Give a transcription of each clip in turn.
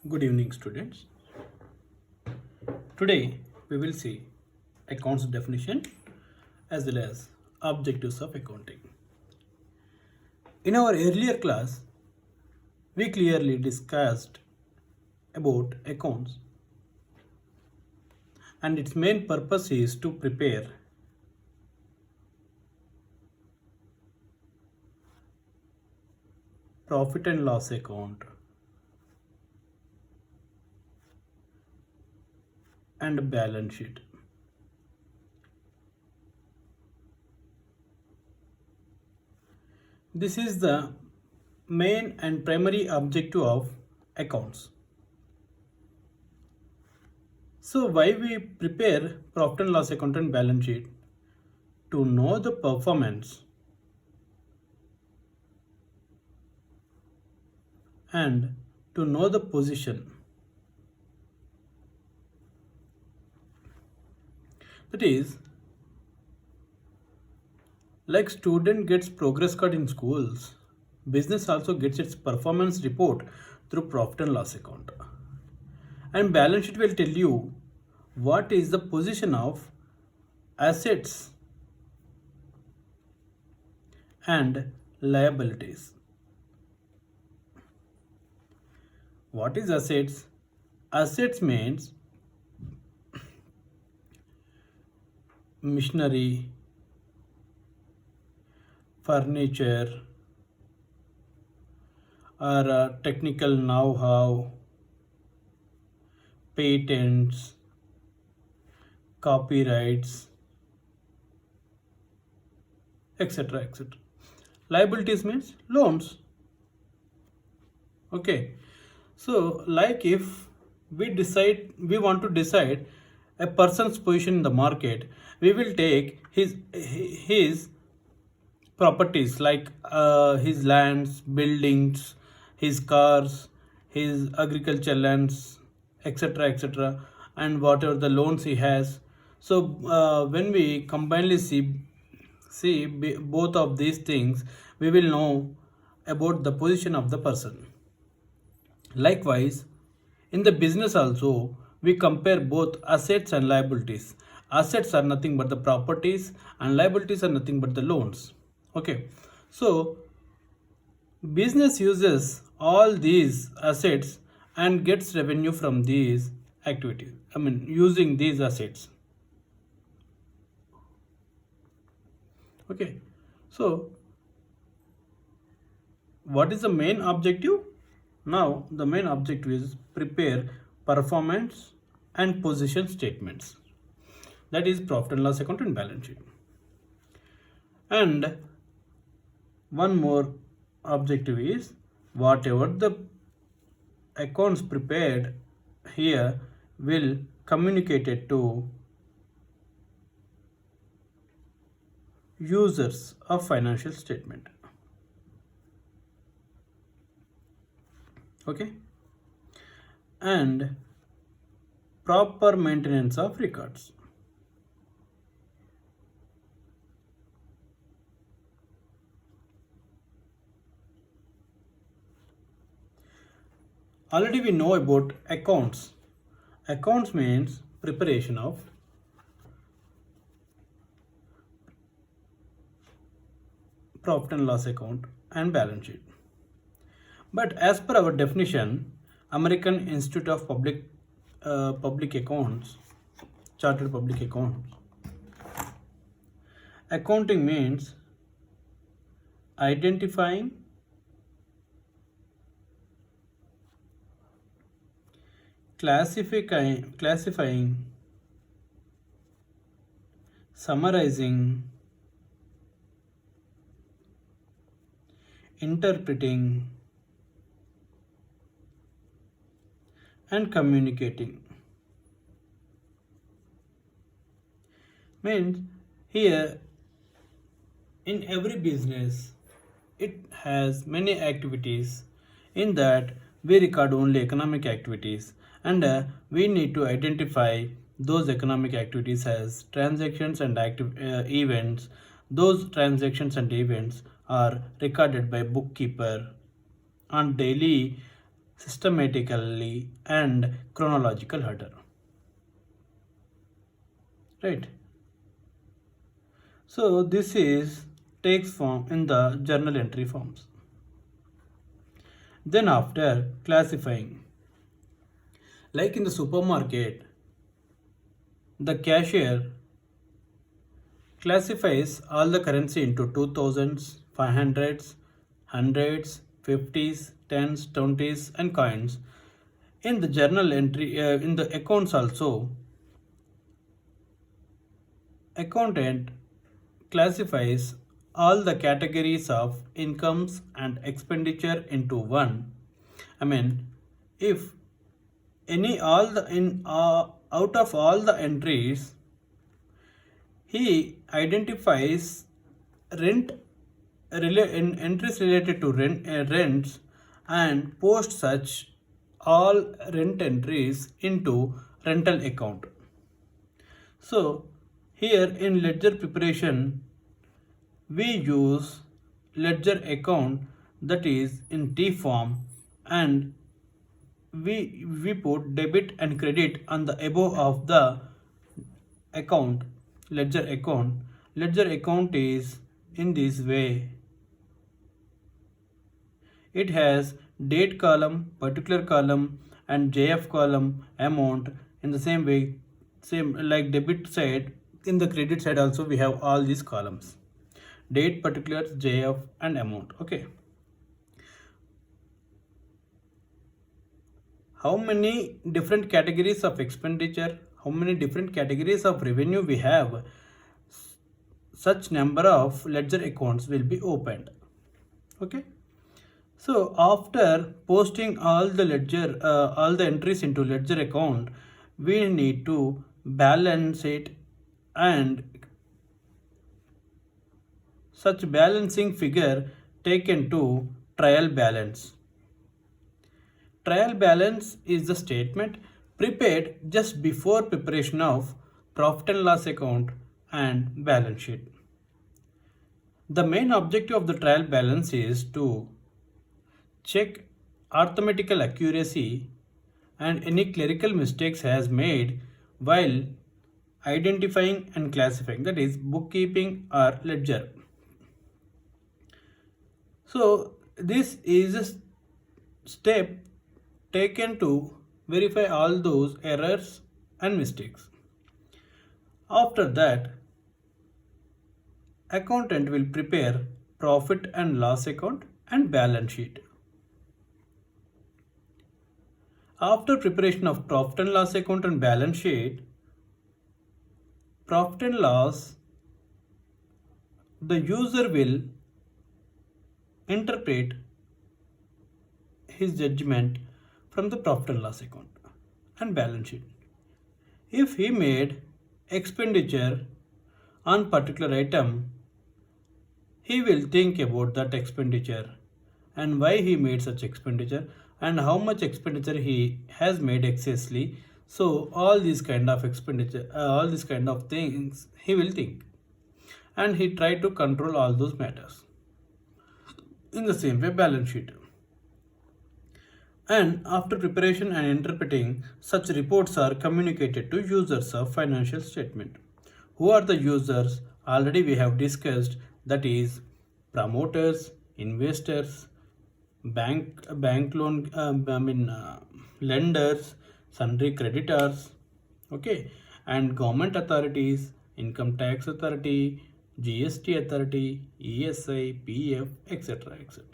Good evening, students. Today we will see accounts definition as well as objectives of accounting. In our earlier class, we clearly discussed about accounts, and its main purpose is to prepare profit and loss account and balance sheet. This is the main and primary objective of accounts. So why we prepare profit and loss account and balance sheet? To know the performance and to know the position. That is, like student gets progress card in schools, business also gets its performance report through profit and loss account. And balance sheet will tell you what is the position of assets and liabilities. What is assets? Assets means machinery, furniture, or technical know-how, patents, copyrights, etc. etc. Liabilities means loans. Okay, so like if we want to decide a person's position in the market, we will take his properties like his lands, buildings, his cars, his agriculture lands, etc. etc. and whatever the loans he has. So when we combinedly see both of these things, we will know about the position of the person. Likewise, in the business also, we compare both assets and liabilities. Assets are nothing but the properties, and liabilities are nothing but the loans. Okay, so business uses all these assets and gets revenue from these activities. Using these assets. Okay, so what is the main objective? Now, the main objective is prepare performance and position statements. That is profit and loss account and balance sheet. And one more objective is whatever the accounts prepared here will communicate it to users of financial statement. Okay, and proper maintenance of records. Already we know about accounts. Accounts means preparation of profit and loss account and balance sheet. But as per our definition, American Institute of Public Accounts, Chartered Public Accounts, accounting means identifying, classifying, summarizing, interpreting, and communicating. Means here in every business it has many activities. In that we record only economic activities, and we need to identify those economic activities as transactions and events. Those transactions and events are recorded by bookkeeper on daily systematically and chronological order. Right. So this is takes form in the journal entry forms. Then after classifying, like in the supermarket, the cashier classifies all the currency into 2000s, 500s, hundreds, 50s, tens, 20s, and coins. In the journal entry, in the accounts also, accountant classifies all the categories of incomes and expenditure into one. I mean, if any all the in out of all the entries, he identifies rent entries related to rents and post such all rent entries into rental account. So here in ledger preparation we use ledger account that is in T form, and we put debit and credit on the above of the account. Ledger account is in this way. It has date column, particular column, and JF column amount. In the same way, same like debit side, in the credit side also we have all these columns: date, particulars, JF, and amount. Okay. How many different categories of expenditure, how many different categories of revenue we have, such number of ledger accounts will be opened. Okay. So after posting all the entries into ledger account, we need to balance it, and such balancing figure taken to trial balance. Trial balance is the statement prepared just before preparation of profit and loss account and balance sheet. The main objective of the trial balance is to check arithmetical accuracy and any clerical mistakes has made while identifying and classifying, that is bookkeeping or ledger. So this is a step taken to verify all those errors and mistakes. After that, accountant will prepare profit and loss account and balance sheet. After preparation of profit and loss account and balance sheet, profit and loss, the user will interpret his judgment from the profit and loss account and balance sheet. If he made expenditure on particular item, he will think about that expenditure and why he made such expenditure and how much expenditure he has made excessively. So all these kind of expenditure, all these kind of things he will think, and he try to control all those matters. In the same way, balance sheet. And after preparation and interpreting, such reports are communicated to users of financial statement. Who are the users? Already we have discussed, that is promoters, investors, bank loan, lenders, sundry creditors, okay, and government authorities, income tax authority, GST authority, ESI, PF, etc., etc.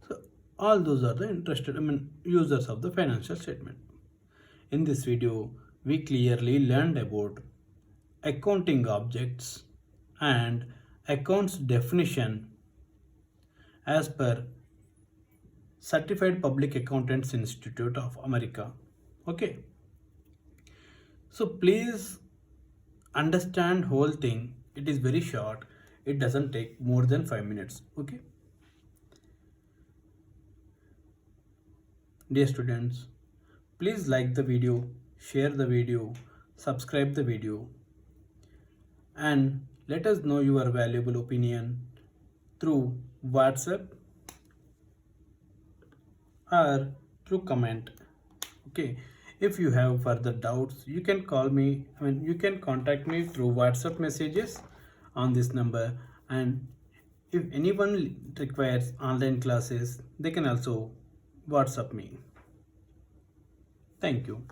So all those are the users of the financial statement. In this video, we clearly learned about accounting objects and accounts definition as per Certified Public Accountants Institute of America. Okay. So please understand whole thing. It is very short. It doesn't take more than 5 minutes. Okay. Dear students, please like the video, share the video, subscribe the video, and let us know your valuable opinion through WhatsApp or through comment. Okay, if you have further doubts, you can call me. You can contact me through WhatsApp messages on this number. And if anyone requires online classes, they can also WhatsApp me. Thank you.